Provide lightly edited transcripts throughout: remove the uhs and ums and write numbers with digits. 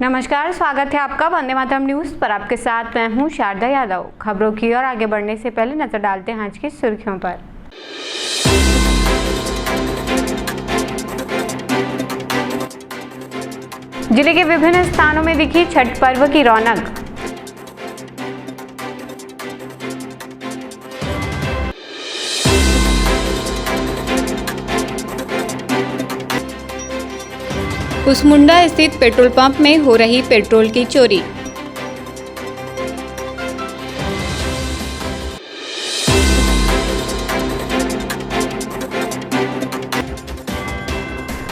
नमस्कार, स्वागत है आपका वंदे मातरम न्यूज पर। आपके साथ मैं हूं शारदा यादव। खबरों की ओर आगे बढ़ने से पहले नजर डालते हैं आज की सुर्खियों पर। जिले के विभिन्न स्थानों में दिखी छठ पर्व की रौनक। कुसमुंडा स्थित पेट्रोल पंप में हो रही पेट्रोल की चोरी।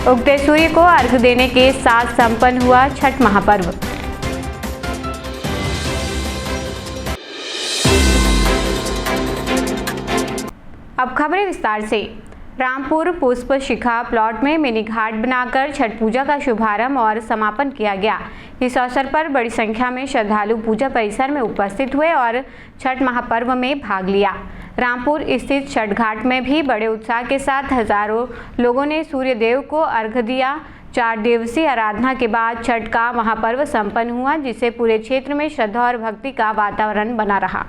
उगते सूर्य को अर्घ्य देने के साथ संपन्न हुआ छठ महापर्व। अब खबरें विस्तार से। रामपुर पुष्प शिखा प्लॉट में मिनी घाट बनाकर छठ पूजा का शुभारंभ और समापन किया गया। इस अवसर पर बड़ी संख्या में श्रद्धालु पूजा परिसर में उपस्थित हुए और छठ महापर्व में भाग लिया। रामपुर स्थित छठ घाट में भी बड़े उत्साह के साथ हजारों लोगों ने सूर्य देव को अर्घ्य दिया। 4 दिवसीय आराधना के बाद छठ का महापर्व संपन्न हुआ, जिससे पूरे क्षेत्र में श्रद्धा और भक्ति का वातावरण बना रहा।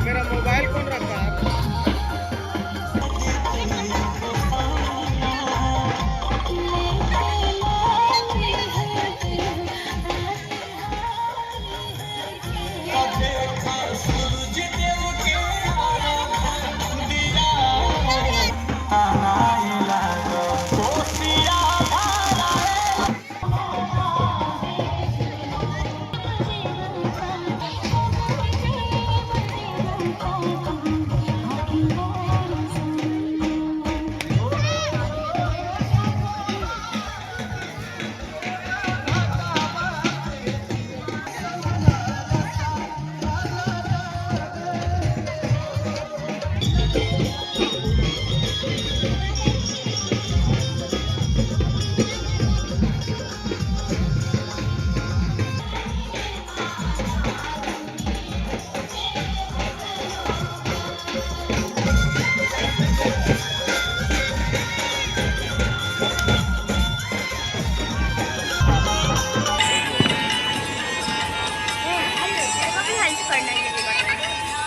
मेरा मोबाइल कौन रखा है?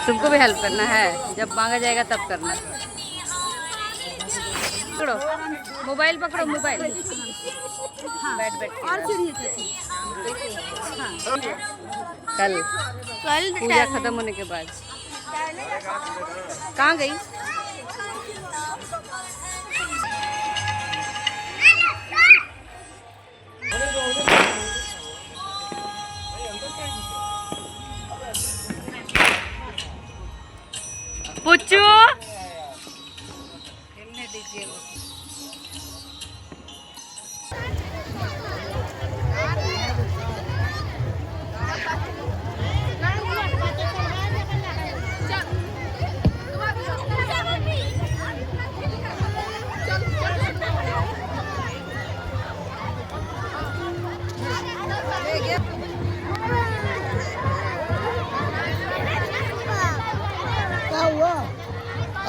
तुमको भी हेल्प करना है, जब मांगा जाएगा तब करना। पकड़ो मोबाइल, पकड़ो मोबाइल। बैठ बैठ और कल पूजा खत्म होने के बाद कहाँ गई? पुच्चू खेलने दीजिए।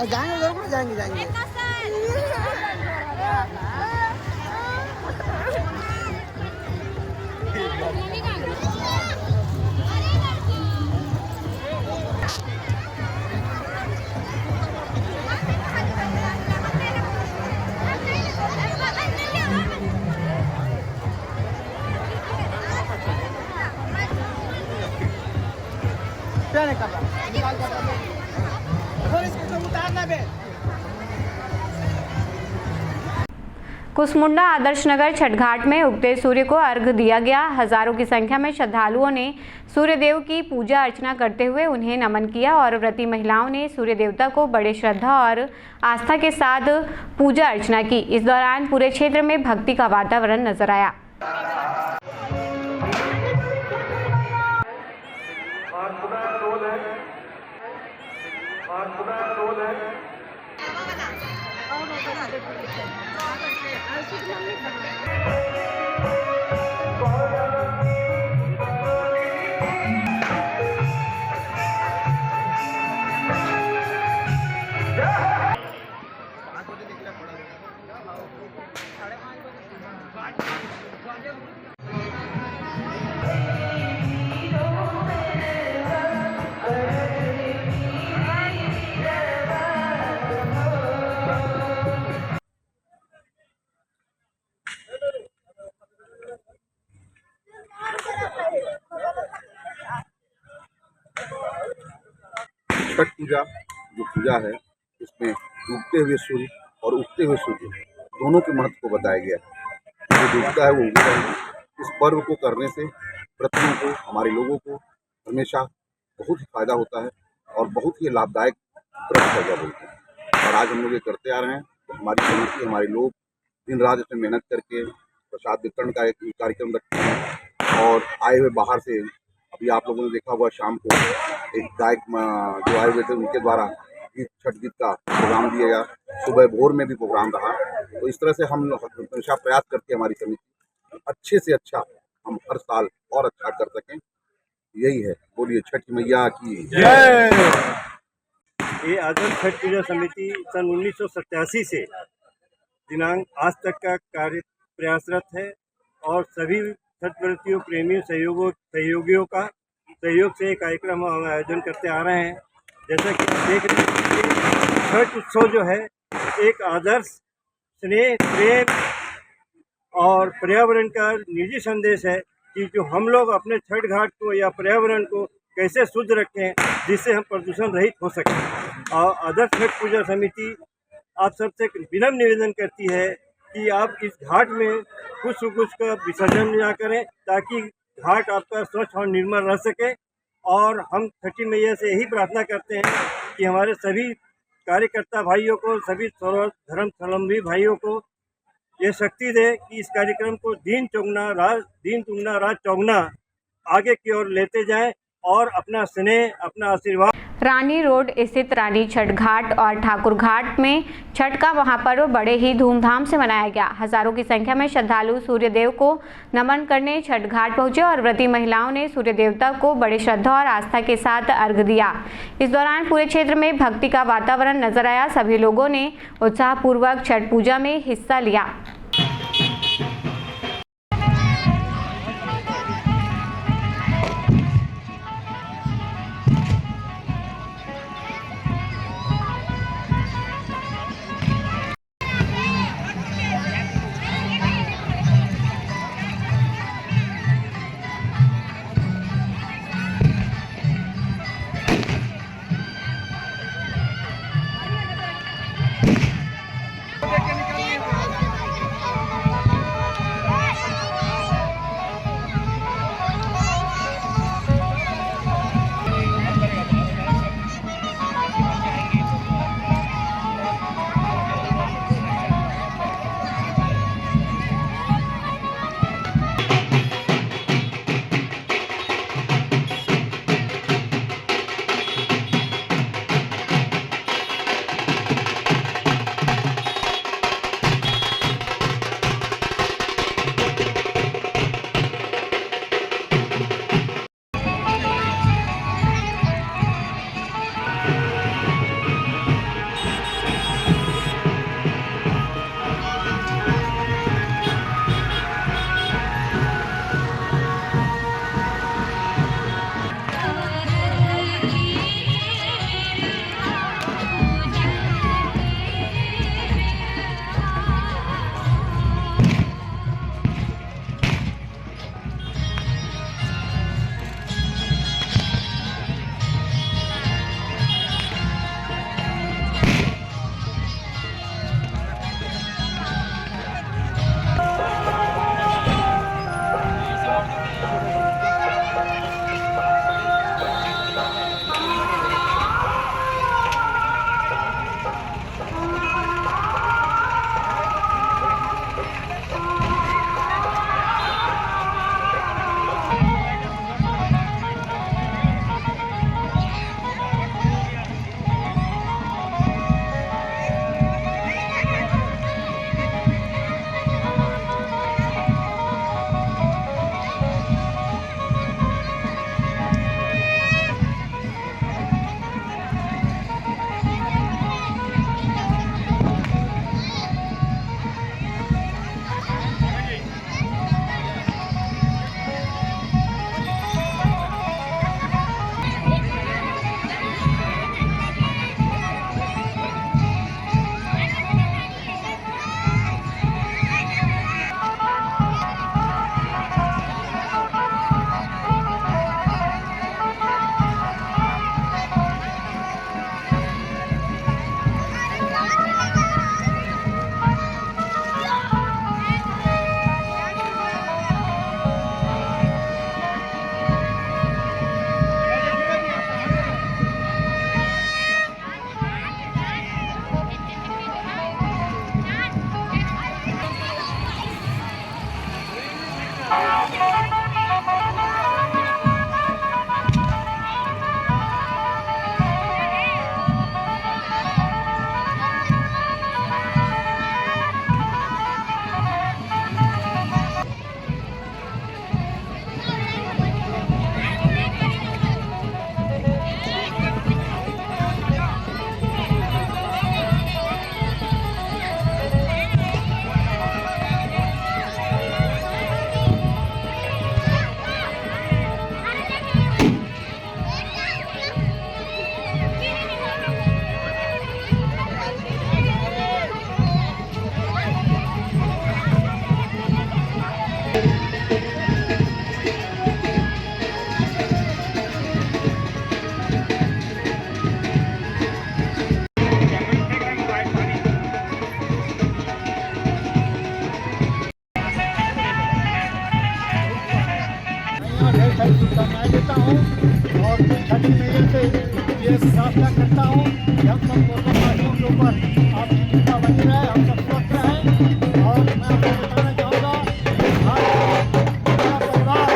जाएंगे जरूर, जाएंगे जाएंगे। क्या नहीं कर रहा? निकाल कर रहा है। इसको उतारना बे। कुसमुंडा आदर्श नगर छठ घाट में उगते सूर्य को अर्घ दिया गया। हजारों की संख्या में श्रद्धालुओं ने सूर्य देव की पूजा अर्चना करते हुए उन्हें नमन किया और व्रती महिलाओं ने सूर्य देवता को बड़े श्रद्धा और आस्था के साथ पूजा अर्चना की। इस दौरान पूरे क्षेत्र में भक्ति का वातावरण नजर आया। छठ पूजा जो पूजा है इसमें डूबते हुए सूर्य और उगते हुए सूर्य दोनों के महत्व को बताया गया है। जो डूबता है वो उगता है। इस पर्व को करने से व्रतियों को, हमारे लोगों को हमेशा बहुत ही फायदा होता है और बहुत ही लाभदायक व्रत है जब बोलते हैं। और आज हम लोग ये करते आ रहे हैं। तो हमारी समिति, हमारे लोग दिन रात इसमें मेहनत करके प्रसाद वितरण का एक कार्यक्रम रखते हैं। और आए हुए बाहर से, अभी आप लोगों ने देखा होगा शाम को एक गायक जो आए हुए थे उनके द्वारा गीत, छठ गीत का प्रोग्राम दिया गया। सुबह भोर में भी प्रोग्राम रहा। तो इस तरह से हम हमेशा प्रयास करते हैं हमारी समिति अच्छे से अच्छा हम हर साल और अच्छा कर सकें। यही है। बोलिए छठ मैया की जय। ये आदर्श छठ पूजा समिति सन 1987 से दिनांक आज तक का कार्य प्रयासरत है और सभी छठ व्रतियों, प्रेमियों, सहयोगियों का सहयोग से कार्यक्रम हम आयोजन करते आ रहे हैं। जैसा कि देख रहे हैं, छठ उत्सव जो है एक आदर्श स्नेह, प्रेम और पर्यावरण का निजी संदेश है कि जो हम लोग अपने छठ घाट को या पर्यावरण को कैसे शुद्ध रखें जिससे हम प्रदूषण रहित हो सकें। और आदर्श छठ पूजा समिति आप सबसे विनम्र निवेदन करती है कि आप इस घाट में कुछ का विसर्जन ना करें ताकि घाट आपका स्वच्छ और निर्मल रह सके। और हम छठी मैया से यही प्रार्थना करते हैं कि हमारे सभी कार्यकर्ता भाइयों को, सभी धर्मावलंबी भाइयों को ये शक्ति दे कि इस कार्यक्रम को दिन दुगना रात चौगुना आगे की ओर लेते जाएं और अपना स्नेह, अपना आशीर्वाद। रानी रोड स्थित रानी छठ घाट और ठाकुर घाट में छठ का महापर्व बड़े ही धूमधाम से मनाया गया। हजारों की संख्या में श्रद्धालु सूर्य देव को नमन करने छठ घाट पहुंचे और व्रती महिलाओं ने सूर्य देवता को बड़े श्रद्धा और आस्था के साथ अर्घ्य दिया। इस दौरान पूरे क्षेत्र में भक्ति का वातावरण नजर आया। सभी लोगों ने उत्साहपूर्वक छठ पूजा में हिस्सा लिया। देवताओं ढेर सारी शुभकामनाएं देता हूँ और छठ मैया से ये प्रार्थना करता हूँ कि हम सब कोरोनावासियों के ऊपर आपकी कृपा बनी रहे, हम सब स्वस्थ रहें। और मैं आपको बताना चाहूँगा मेरा परिवार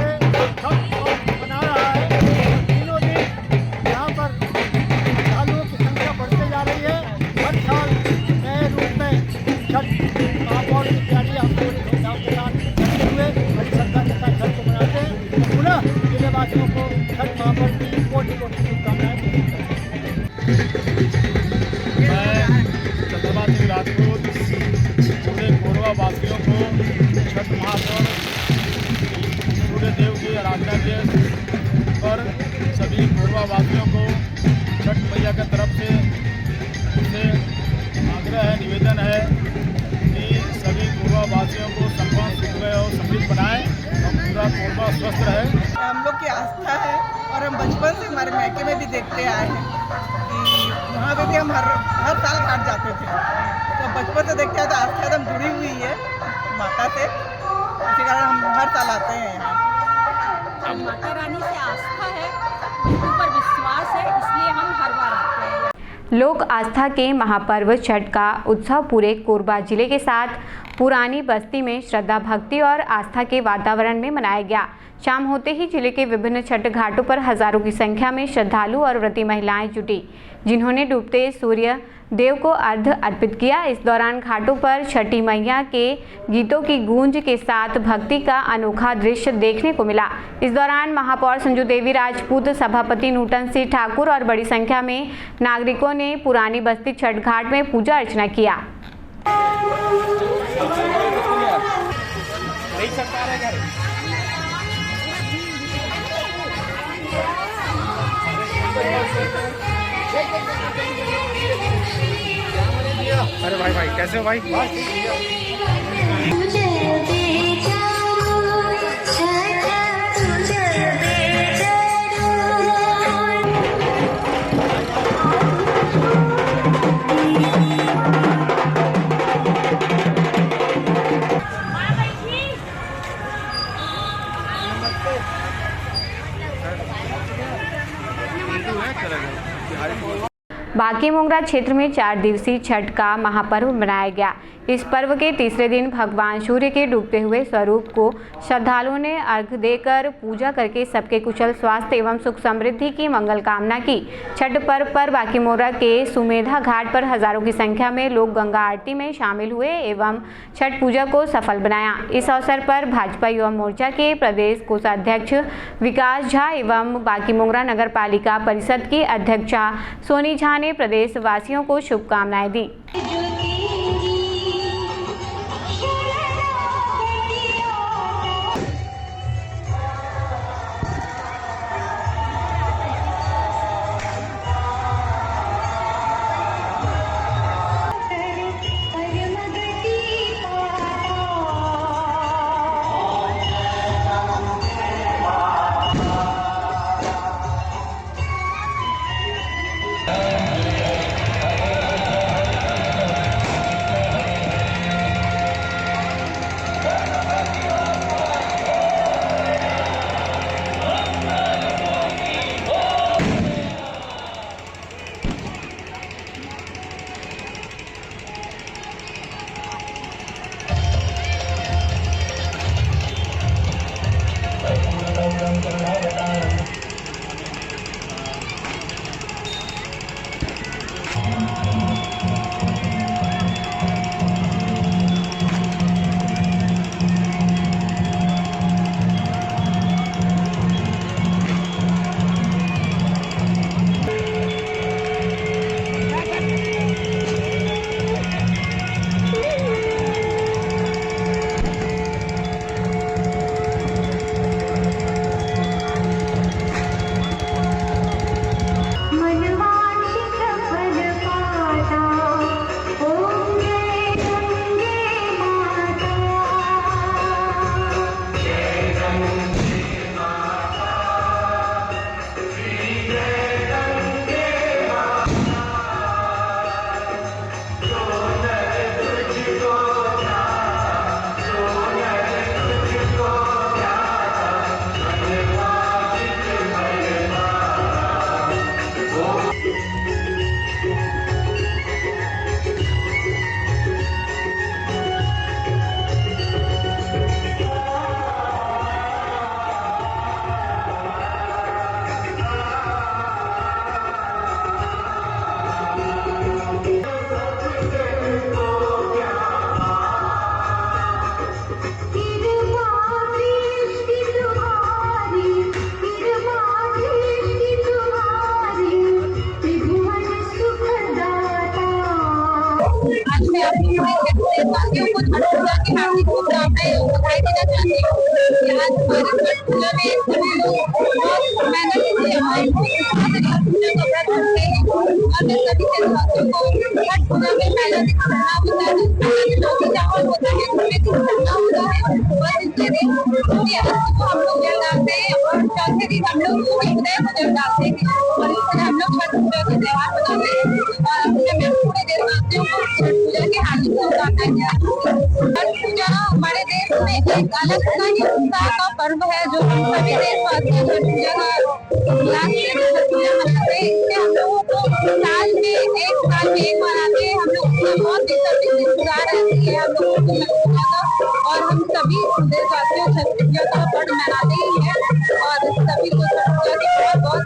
छठ मना रहा है। तीनों दिन यहाँ पर श्रद्धालुओं की संख्या बढ़ते जा रही है। हर साल नए रूप में छठ महापौर की तैयारी हम पूरी धूमधाम के साथ करते हुए बड़ी श्रद्धा के साथ छठ को मनाते हैं। पुनः जिलेवासियों को छठ महापर्व की कोटि कोटि शुभकामनाएं देता हूं। मैं चंद्रमाती राजपूत पूरे कोरबा वासियों को छठ महापर्व सूर्य देव की आराधना के पर सभी कोरबा वासियों को छठ मैया की तरफ से आग्रह है, निवेदन है कि सभी कोरबा वासियों को संपन्न सुखमय और समृद्ध बनाएं और पूरा कोरबा स्वस्थ रहे। हम लोग की आस्था है और हम बचपन से हमारे मायके में भी देखते आए हैं कि वहाँ पे भी हम हर साल घाट जाते थे। तो बचपन से देखते हैं तो आस्था एकदम जुड़ी हुई है माता से, इसी कारण हम हर साल आते हैं यहाँ। माता रानी से आस्था है, उनके ऊपर विश्वास है, इसलिए हम हर बार आते हैं। लोक आस्था के महापर्व छठ का उत्सव पूरे कोरबा जिले के साथ पुरानी बस्ती में श्रद्धा भक्ति और आस्था के वातावरण में मनाया गया। शाम होते ही जिले के विभिन्न छठ घाटों पर हजारों की संख्या में श्रद्धालु और व्रती महिलाएं जुटी, जिन्होंने डूबते सूर्य देव को अर्घ्य अर्पित किया। इस दौरान घाटों पर छठी मैया के गीतों की गूंज के साथ भक्ति का अनोखा दृश्य देखने को मिला। इस दौरान महापौर संजू देवी राजपूत, सभापति नूतन सिंह ठाकुर और बड़ी संख्या में नागरिकों ने पुरानी बस्ती छठ घाट में पूजा अर्चना किया। अरे भाई कैसे हो भाई? बाकी मोंगरा क्षेत्र में 4 दिवसीय छठ का महापर्व मनाया गया। इस पर्व के तीसरे दिन भगवान सूर्य के डूबते हुए स्वरूप को श्रद्धालुओं ने अर्घ्य देकर पूजा करके सबके कुशल स्वास्थ्य एवं सुख समृद्धि की मंगल कामना की। छठ पर्व पर बाकी मोंगरा के सुमेधा घाट पर हजारों की संख्या में लोग गंगा आरती में शामिल हुए एवं छठ पूजा को सफल बनाया। इस अवसर पर भाजपा युवा मोर्चा के प्रदेश कोषाध्यक्ष विकास झा एवं बाकी मोंगरा नगर पालिका परिषद की अध्यक्षा सोनी झा ने प्रदेश वासियों को शुभकामनाएं दी। आज हमारे छठ पूजा में सभी लोग बहुत मेहनत से और छठ पूजा का व्रत रखते हैं और मैं सभी देशवासियों को छठ पूजा में पहले दिन खरना होता है, चौथी चावल होता है, छठवें दिन खरना होता है और इसके दिन सूर्य अस्त को हम लोग जल डालते हैं और चौथे दिन हम लोग सूर्य उदय को जल डालते हैं और इस तरह हम लोग छठ पूजा का त्योहार मनाते हैं और मैं पूरे देशवासियों को छठ पूजा की हार्दिक शुभकामनाएं। छठ पूजा हमारे देश में एक अलग सा ही उत्साह का पर्व है जो सभी देशवासी छठ पूजा का उल्लास से छठ पूजा मनाते हैं। इससे हम लोगों को साल में एक बार आते हैं, हम लोग बहुत इंतजार रहती है हम लोगों को छठ पूजा का और हम सभी देशवासियों छठ पूजा का पर्व मनाते ही है और सभी को छठ पूजा की बहुत बहुत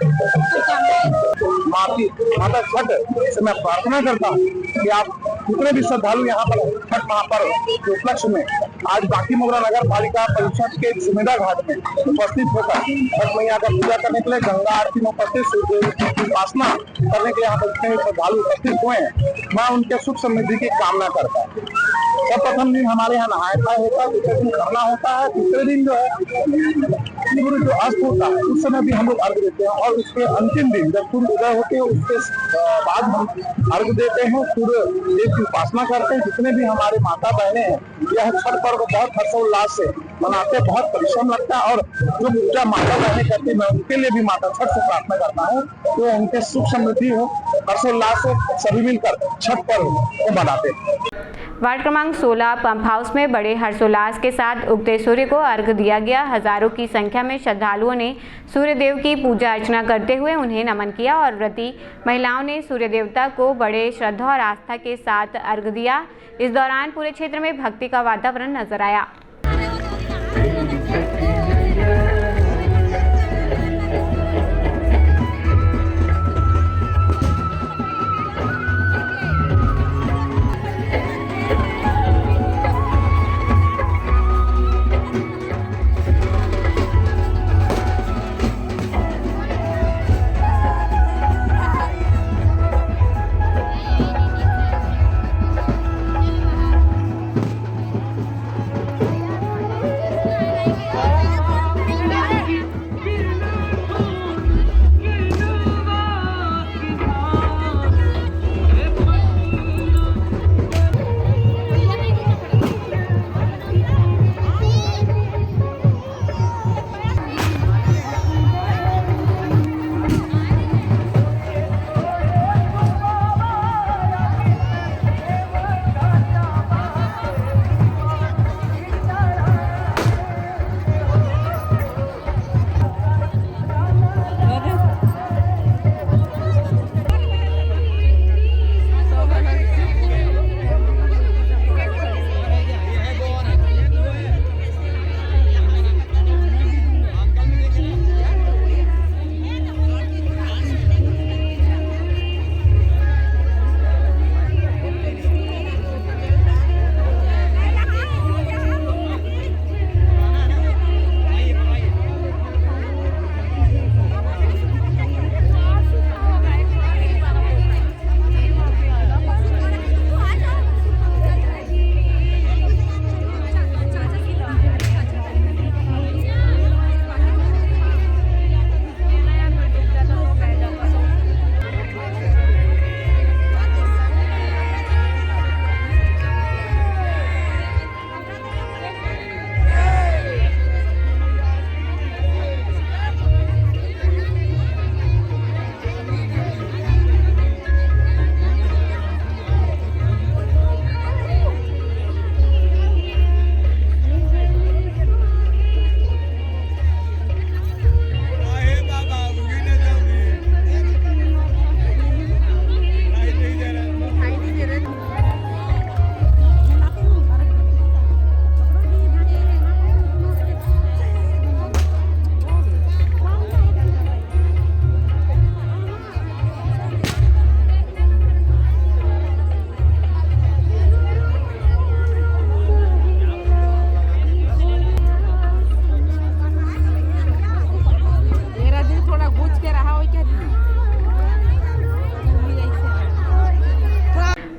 शुभकामनाएं। माता छठ से मैं प्रार्थना करता हूँ कि आप जितने भी श्रद्धालु यहाँ पर छठ महापर्व के उपलक्ष्य में आज बाकी मोगरा नगर पालिका परिषद के सुमेधा घाट में उपस्थित होकर छठ मैया का पूजा करने के लिए गंगा आरती में उपस्थित सूर्य की उपासना करने के लिए यहाँ पर जितने भी श्रद्धालु उपस्थित हुए हैं, मैं उनके सुख समृद्धि की कामना करता हूँ। प्रथम दिन हमारे यहाँ नहाय खाय होता है, दूसरे दिन खरना होता है, तीसरे दिन जो है सूर्य जो अस्त होता है उस समय भी हम लोग अर्घ देते हैं और उसके अंतिम दिन जब सूर्य उदय होते हैं उसके बाद हम अर्घ देते हैं, सूर्य देव की उपासना करते हैं। जितने भी हमारे माता बहने हैं यह छठ पर्व बहुत हर्षोल्लास से मनाते हैं, बहुत परिश्रम लगता है और जो पूजा माता बहने करती है मैं उनके लिए भी माता छठ से प्रार्थना करता हूँ तो उनके सुख समृद्धि हो, हर्षोल्लास से सभी मिलकर छठ पर्व को मनाते हैं। वार्ड क्रमांक 16 पंप हाउस में बड़े हर्षोल्लास के साथ उगते सूर्य को अर्घ दिया गया। हजारों की संख्या में श्रद्धालुओं ने सूर्य देव की पूजा अर्चना करते हुए उन्हें नमन किया और व्रती महिलाओं ने सूर्य देवता को बड़े श्रद्धा और आस्था के साथ अर्घ दिया। इस दौरान पूरे क्षेत्र में भक्ति का वातावरण नजर आया।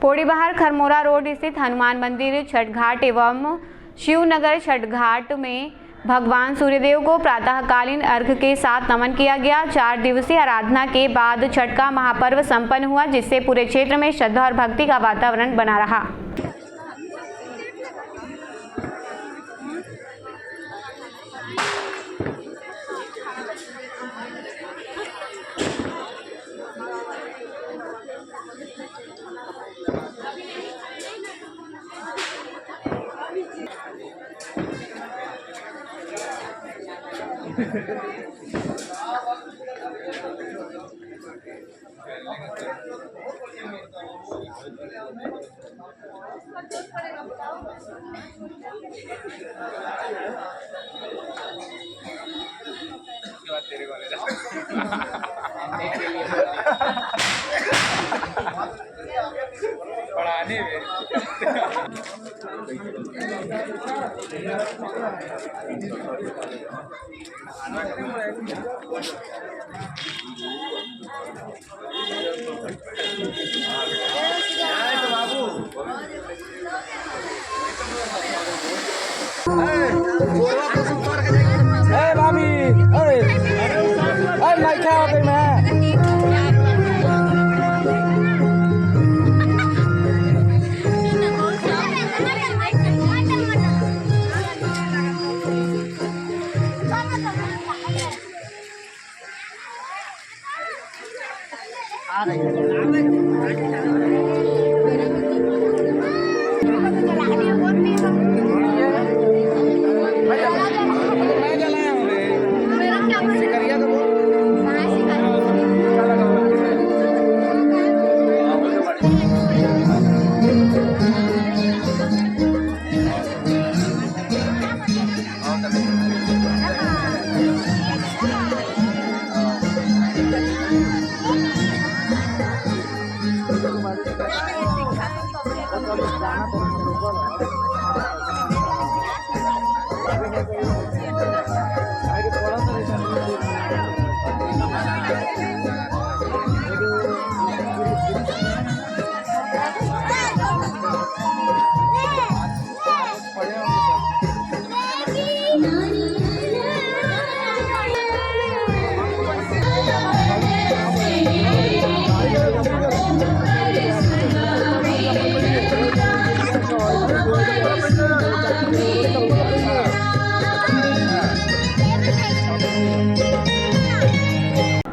पोड़ीबाहर खरमोरा रोड स्थित हनुमान मंदिर छठ घाट एवं शिवनगर छठ घाट में भगवान सूर्यदेव को प्रातःकालीन अर्घ्य के साथ नमन किया गया। 4 दिवसीय आराधना के बाद छठ का महापर्व संपन्न हुआ, जिससे पूरे क्षेत्र में श्रद्धा और भक्ति का वातावरण बना रहा।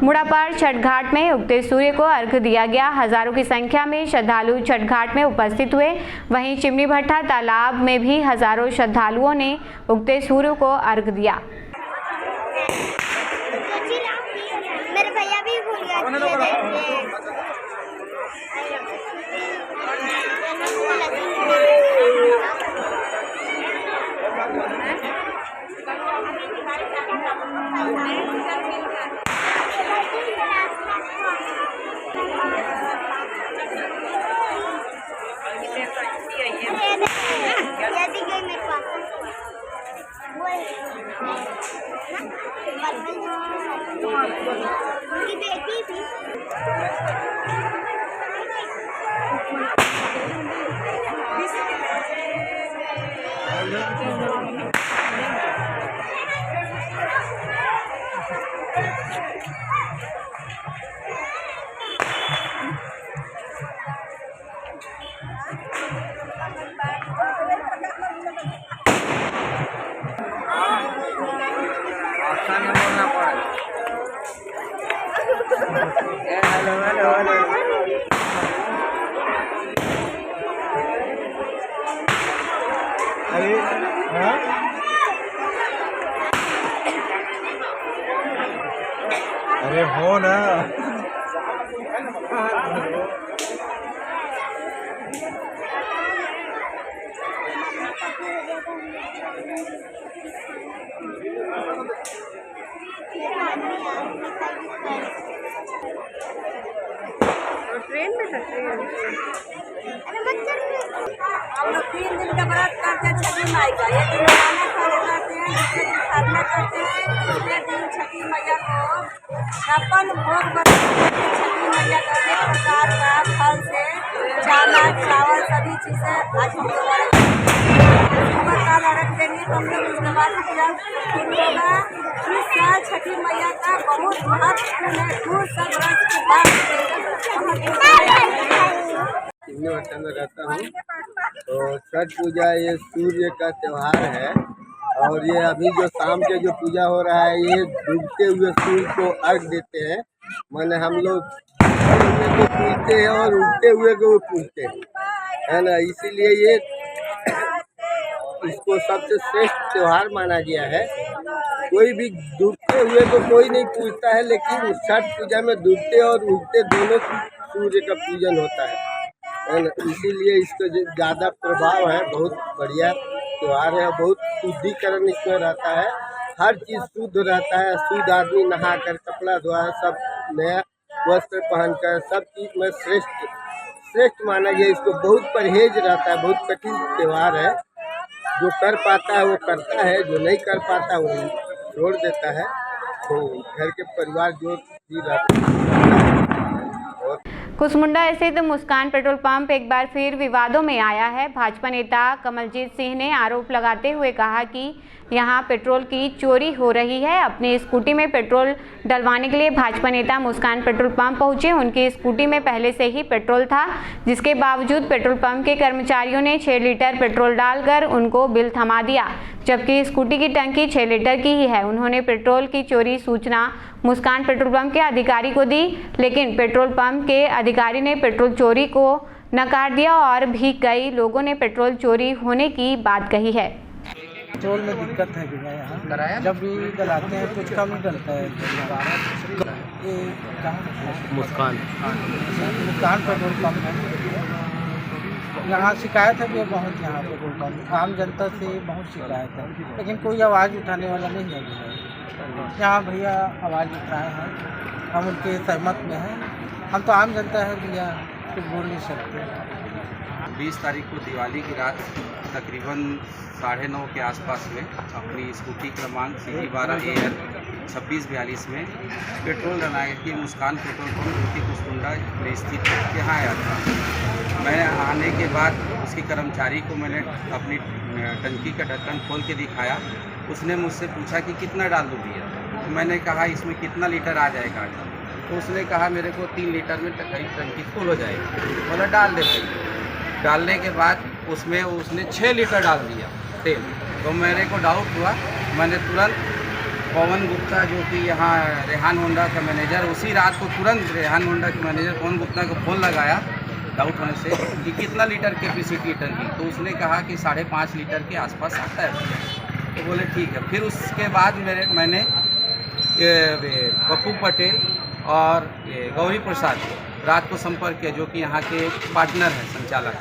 मुड़ापार छठ घाट में उगते सूर्य को अर्घ्य दिया गया। हजारों की संख्या में श्रद्धालु छठ घाट में उपस्थित हुए। वहीं चिमनी भट्टा तालाब में भी हजारों श्रद्धालुओं ने उगते सूर्य को अर्घ्य दिया। मेरे भैया भी भूल गए। उनकी बेटी थी। अरे हो ना। ट्रेन में सकते हैं। हम लोग 3 दिन का व्रत करते हैं छठी माई का। एक दिन खाना खाने करते हैं, दूसरे दिन खरना करते हैं, तीसरे दिन छठी मैया को छप्पन भोग बनाते हैं। छठी मैया का अनेक प्रकार का फल से चावल सभी चीज़ें आज हम लोग साल अर्घ देंगे तो हम लोग उसके बाद पूजा शुरू होगा। इस साल छठी मैया का बहुत महत्वपूर्ण है। दूर सब रथ के में रहता हूँ। तो छठ पूजा ये सूर्य का त्योहार है और ये अभी जो शाम के जो पूजा हो रहा है ये डूबते हुए सूर्य को अर्घ देते हैं। माने हम लोग को पूजते हैं और उगते हुए को पूजते हैं, है ना। इसीलिए ये इसको सबसे श्रेष्ठ त्योहार माना गया है। कोई भी डूबते हुए को कोई नहीं पूजता है, लेकिन छठ पूजा में डूबते और उगते दोनों सूर्य का पूजन होता है ना। इसीलिए इसका ज़्यादा प्रभाव है। बहुत बढ़िया त्योहार है। बहुत शुद्धिकरण इसमें रहता है। हर चीज़ शुद्ध रहता है। शुद्ध आदमी नहा कर कपड़ा धोआ, सब नया वस्त्र पहनकर सब चीज़ में श्रेष्ठ माना गया। इसको बहुत परहेज रहता है। बहुत कठिन त्योहार है। जो कर पाता है वो करता है, जो नहीं कर पाता वो छोड़ देता है। तो घर के परिवार जो भी रहते हैं। कुसमुंडा स्थित मुस्कान पेट्रोल पंप एक बार फिर विवादों में आया है। भाजपा नेता कमलजीत सिंह ने आरोप लगाते हुए कहा कि यहां पेट्रोल की चोरी हो रही है। अपनी स्कूटी में पेट्रोल डलवाने के लिए भाजपा नेता मुस्कान पेट्रोल पंप पहुंचे। उनकी स्कूटी में पहले से ही पेट्रोल था, जिसके बावजूद पेट्रोल पंप के कर्मचारियों ने 6 लीटर पेट्रोल डालकर उनको बिल थमा दिया, जबकि स्कूटी की टंकी 6 लीटर की ही है। उन्होंने पेट्रोल की चोरी सूचना मुस्कान पेट्रोल पंप के अधिकारी को दी, लेकिन पेट्रोल पंप के अधिकारी ने पेट्रोल चोरी को नकार दिया और भी कई लोगों ने पेट्रोल चोरी होने की बात कही है। पेट्रोल में दिक्कत है भैया। यहाँ जब भी डलाते हैं कुछ कम डलता है। ये मुस्कान पेट्रोल पंप है। यहाँ शिकायत है भी बहुत। यहाँ पेट्रोल पंप आम जनता से बहुत शिकायत है, लेकिन कोई आवाज़ उठाने वाला नहीं है। यहाँ भैया आवाज़ उठाए हैं, हम उनके सहमत में हैं। हम तो आम जनता है भैया, कुछ बोल नहीं सकते। 20 तारीख को दिवाली की रात तकरीबन 9:30 के आसपास में अपनी स्कूटी क्रमांक CG12AL 2642 में पेट्रोल डलाने के मुस्कान पेट्रोल पंप जो कि कुसमुंडा में स्थित यहाँ आया था। मैंने आने के बाद उसके कर्मचारी को मैंने अपनी टंकी का ढक्कन खोल के दिखाया। उसने मुझसे पूछा कि कितना डाल दूँ भैया। तो मैंने कहा इसमें कितना लीटर आ जाएगा। तो उसने कहा मेरे को 3 लीटर में टंकी फुल हो जाएगी। बोला डाल दे भाई। डालने के बाद उसमें उसने 6 लीटर डाल दिया तेल। तो मेरे को डाउट हुआ। मैंने तुरंत पवन गुप्ता जो कि यहाँ रेहान होंडा का मैनेजर, उसी रात को तुरंत रेहान होंडा के मैनेजर पवन गुप्ता को फ़ोन लगाया डाउट होने से कि कितना लीटर कैपेसिटी टंकी। तो उसने कहा कि 5.5 लीटर के आसपास आता है। तो बोले ठीक है। फिर उसके बाद मैंने पप्पू पटेल और गौरी प्रसाद को रात को संपर्क किया, जो कि यहाँ के पार्टनर हैं संचालक।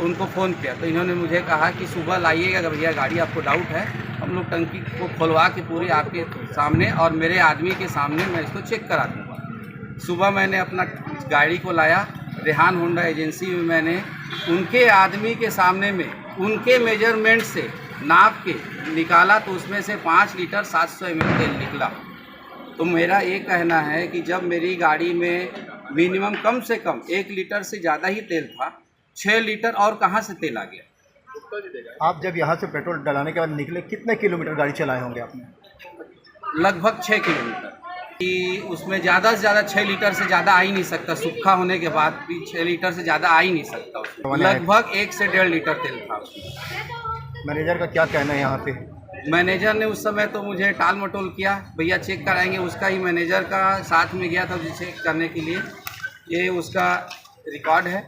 उनको फ़ोन किया तो इन्होंने मुझे कहा कि सुबह लाइएगा भैया गाड़ी, आपको डाउट है, हम लोग टंकी को खुलवा के पूरी आपके सामने और मेरे आदमी के सामने मैं इसको चेक करा दूँगा। सुबह मैंने अपना गाड़ी को लाया रेहान होंडा एजेंसी में। मैंने उनके आदमी के सामने में उनके मेजरमेंट से नाप के निकाला तो उसमें से 5 लीटर 700 ml तेल निकला। तो मेरा ये कहना है कि जब मेरी गाड़ी में मिनिमम कम से कम 1 लीटर से ज़्यादा ही तेल था, 6 लीटर और कहाँ से तेल आ गया। आप जब यहाँ से पेट्रोल डलाने के बाद निकले, कितने किलोमीटर गाड़ी चलाए होंगे आपने? लगभग 6 किलोमीटर। कि उसमें ज़्यादा से ज़्यादा 6 लीटर से ज़्यादा आ ही नहीं सकता। सूखा होने के बाद भी 6 लीटर से ज़्यादा आ ही नहीं सकता उसमें। लगभग 1 से 1.5 लीटर तेल था उसमें। मैनेजर का क्या कहना है यहाँ पे? मैनेजर ने उस समय तो मुझे टाल मटोल किया, भैया चेक कराएंगे। उसका ही मैनेजर का साथ में गया था चेक करने के लिए। ये उसका रिकॉर्ड है,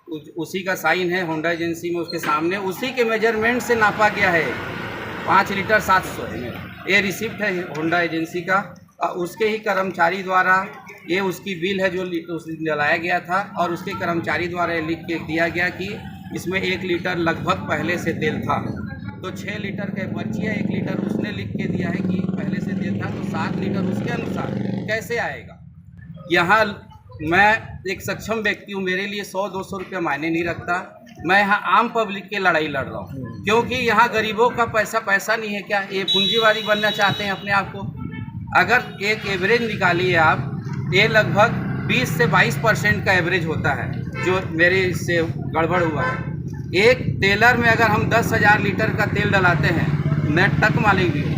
उसी का साइन है होंडा एजेंसी में, उसके सामने उसी के मेजरमेंट से नापा गया है 5 लीटर 700 ml। ये रिसिप्ट है होंडा एजेंसी का। उसके ही कर्मचारी द्वारा ये उसकी बिल है जो उस दिन डलाया गया था, और उसके कर्मचारी द्वारा लिख के दिया गया कि इसमें 1 लीटर लगभग पहले से तेल था। तो 6 लीटर का पर्ची है, 1 लीटर उसने लिख के दिया है कि पहले से तेल था, तो 7 लीटर उसके अनुसार कैसे आएगा। यहाँ मैं एक सक्षम व्यक्ति हूँ, मेरे लिए 100-200 रुपये मायने नहीं रखता। मैं यहाँ आम पब्लिक की लड़ाई लड़ रहा हूँ, क्योंकि यहाँ गरीबों का पैसा नहीं है क्या? ये पूंजीवादी बनना चाहते हैं अपने आप को। अगर एक एवरेज निकालिए आप, ये लगभग 20 से 22% का एवरेज होता है जो मेरे इससे गड़बड़ हुआ है। एक टेलर में अगर हम 10,000 लीटर का तेल डलाते हैं, नेट टक मालिक भी हो,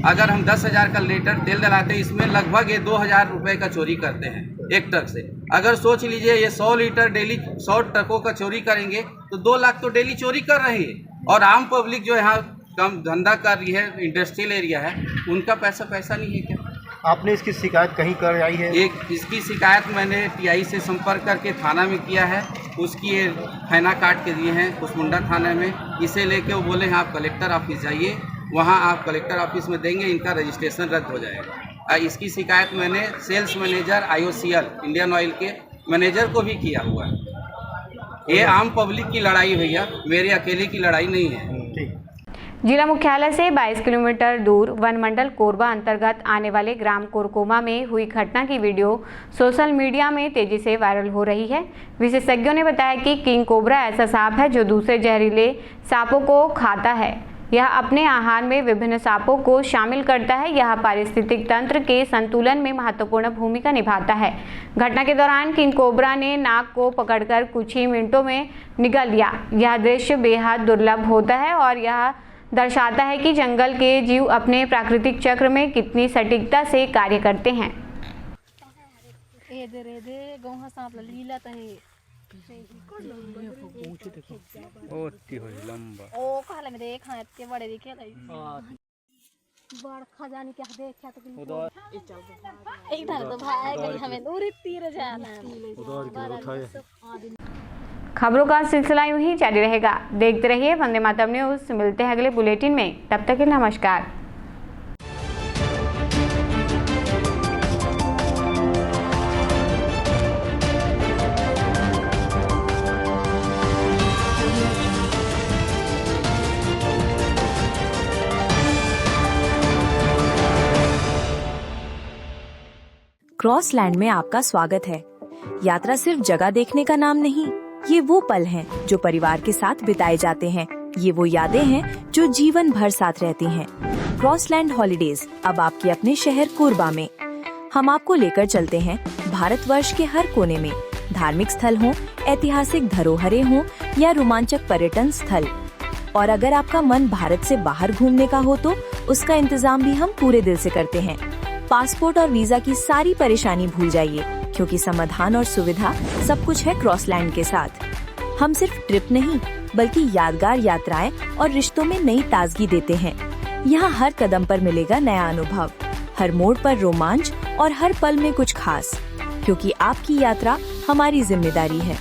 अगर हम 10,000 का लीटर तेल डलाते हैं, इसमें लगभग ये 2,000 रुपये का चोरी करते हैं एक ट्रक से। अगर सोच लीजिए ये 100 लीटर डेली 100 ट्रकों का चोरी करेंगे तो 2 लाख तो डेली चोरी कर रही है। और आम पब्लिक जो यहाँ कम धंधा कर रही है, इंडस्ट्रियल एरिया है, उनका पैसा नहीं है क्या? आपने इसकी शिकायत कहीं कराई है? इसकी शिकायत मैंने टीआई से संपर्क करके थाना में किया है। उसकी ये फैना काट के दिए हैं कुसमुंडा थाने में। इसे लेके वो बोले हैं आप कलेक्टर ऑफिस जाइए, वहाँ आप कलेक्टर ऑफिस में देंगे, इनका रजिस्ट्रेशन रद्द हो जाएगा। इसकी शिकायत मैंने sales manager IOCL Indian Oil के मैनेजर को भी किया हुआ है। ये आम पब्लिक की लड़ाई भैया, मेरे अकेले की लड़ाई नहीं है। जिला मुख्यालय से 22 किलोमीटर दूर वन मंडल कोरबा अंतर्गत आने वाले ग्राम कोरकोमा में हुई घटना की वीडियो सोशल मीडिया में तेजी से वायरल हो रही है। विशेषज्ञों ने बताया कि किंग कोबरा ऐसा सांप है जो दूसरे जहरीले सांपों को खाता है। यह अपने आहार में विभिन्न सांपों को शामिल करता है। यह पारिस्थितिक तंत्र के संतुलन में महत्वपूर्ण भूमिका निभाता है। घटना के दौरान किंग कोबरा ने नाग को पकड़कर कुछ ही मिनटों में निगल लिया। यह दृश्य बेहद दुर्लभ होता है और यह दर्शाता है कि जंगल के जीव अपने प्राकृतिक चक्र में कितनी सटीकता से कार्य करते हैं। खबरों का सिलसिला यूं ही जारी रहेगा। देखते रहिए वंदे मातरम न्यूज। मिलते हैं अगले बुलेटिन में, तब तक के नमस्कार। क्रॉसलैंड में आपका स्वागत है। यात्रा सिर्फ जगह देखने का नाम नहीं, ये वो पल हैं जो परिवार के साथ बिताए जाते हैं। ये वो यादें हैं जो जीवन भर साथ रहती हैं। क्रॉसलैंड हॉलिडेज अब आपके अपने शहर कोरबा में। हम आपको लेकर चलते हैं भारतवर्ष के हर कोने में, धार्मिक स्थल हों, ऐतिहासिक धरोहरें हों या रोमांचक पर्यटन स्थल। और अगर आपका मन भारत से बाहर घूमने का हो तो उसका इंतजाम भी हम पूरे दिल से करते हैं। पासपोर्ट और वीजा की सारी परेशानी भूल जाइए, क्योंकि समाधान और सुविधा सब कुछ है क्रॉसलैंड के साथ। हम सिर्फ ट्रिप नहीं बल्कि यादगार यात्राएं और रिश्तों में नई ताजगी देते हैं। यहाँ हर कदम पर मिलेगा नया अनुभव, हर मोड़ पर रोमांच और हर पल में कुछ खास, क्योंकि आपकी यात्रा हमारी जिम्मेदारी है।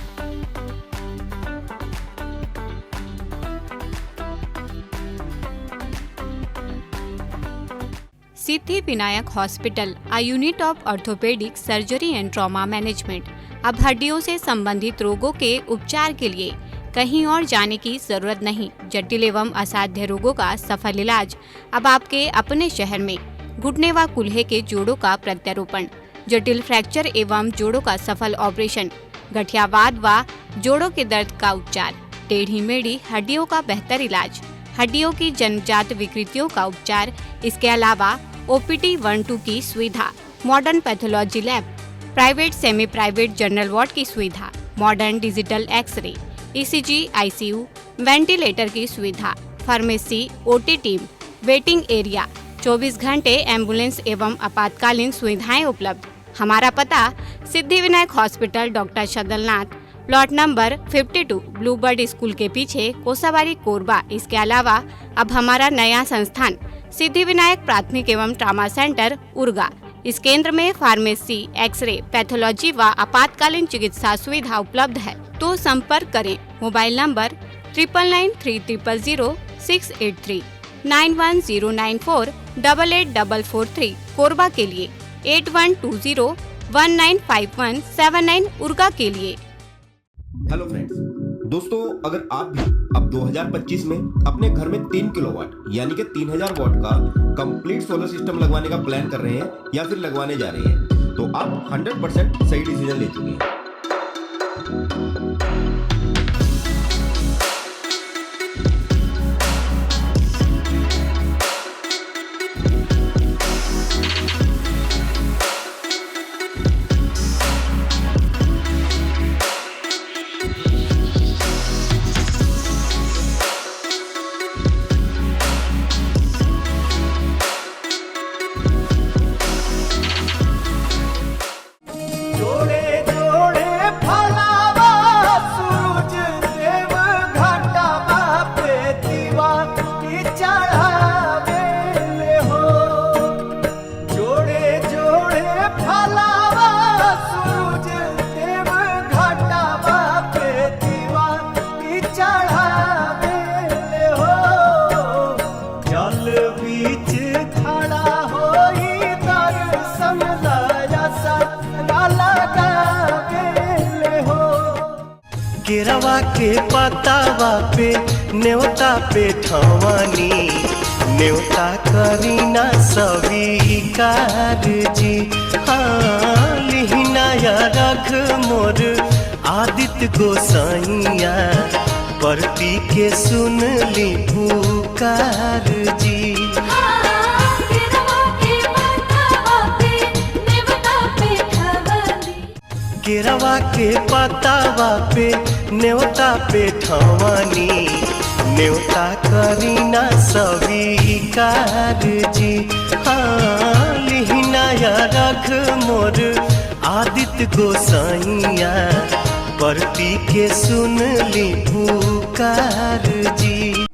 Siddhi Vinayak hospital, a unit of orthopaedic surgery and trauma management. अब हड्डियों से संबंधित रोगों के उपचार के लिए कहीं और जाने की जरूरत नहीं। जटिल एवं असाध्य रोगों का सफल इलाज अब आपके अपने शहर में। घुटने व कूल्हे के जोड़ों का प्रत्यारोपण, जटिल फ्रैक्चर एवं जोड़ों का सफल ऑपरेशन, गठियावाद व जोड़ों के दर्द का उपचार, टेढ़ी मेढ़ी हड्डियों का बेहतर इलाज, हड्डियों की जन्मजात विकृतियों का उपचार। इसके अलावा OPT 1-2 की सुविधा, modern pathology lab, private semi private general ward की सुविधा, modern digital x-ray, ECG, ICU, ventilator की सुविधा, pharmacy, OT team, waiting area, 24 घंटे एम्बुलेंस एवं आपातकालीन सुविधाएं उपलब्ध। हमारा पता Siddhi Vinayak hospital, doctor Shadalnath, plot number 52, Bluebird school के पीछे, कोसाबारी, कोरबा। इसके अलावा अब हमारा नया संस्थान सिद्धि विनायक प्राथमिक एवं ट्रॉमा सेंटर, उर्गा। इस केंद्र में फार्मेसी, एक्सरे, पैथोलॉजी व आपातकालीन चिकित्सा सुविधा उपलब्ध है। तो संपर्क करें। मोबाइल नंबर 9993000683, 9109488443, कोरबा के लिए 8120195179, उर्गा के लिए। हेलो फ्रेंड्स, दोस्तों अगर आप भी अब 2025 में अपने घर में 3 किलोवाट यानी कि 3000 वाट का कंप्लीट सोलर सिस्टम लगवाने का प्लान कर रहे हैं या फिर लगवाने जा रहे हैं, तो आप 100% सही डिसीजन ले चुके हैं। केरवा के पतावा पे न्योता पे ठवानी न्योता करीना स्वीकार जी। हाँ लिहिना या रख मोर आदित्य गोसाइया परती के सुन ली पुकार जी। केरवा के पतावा पे न्योता पे ठवानी न्योता करीना स्वीकार जी। हाँ लिहिना या रख मोर आदित्य गोसाइया परती के सुन ली पुकार जी।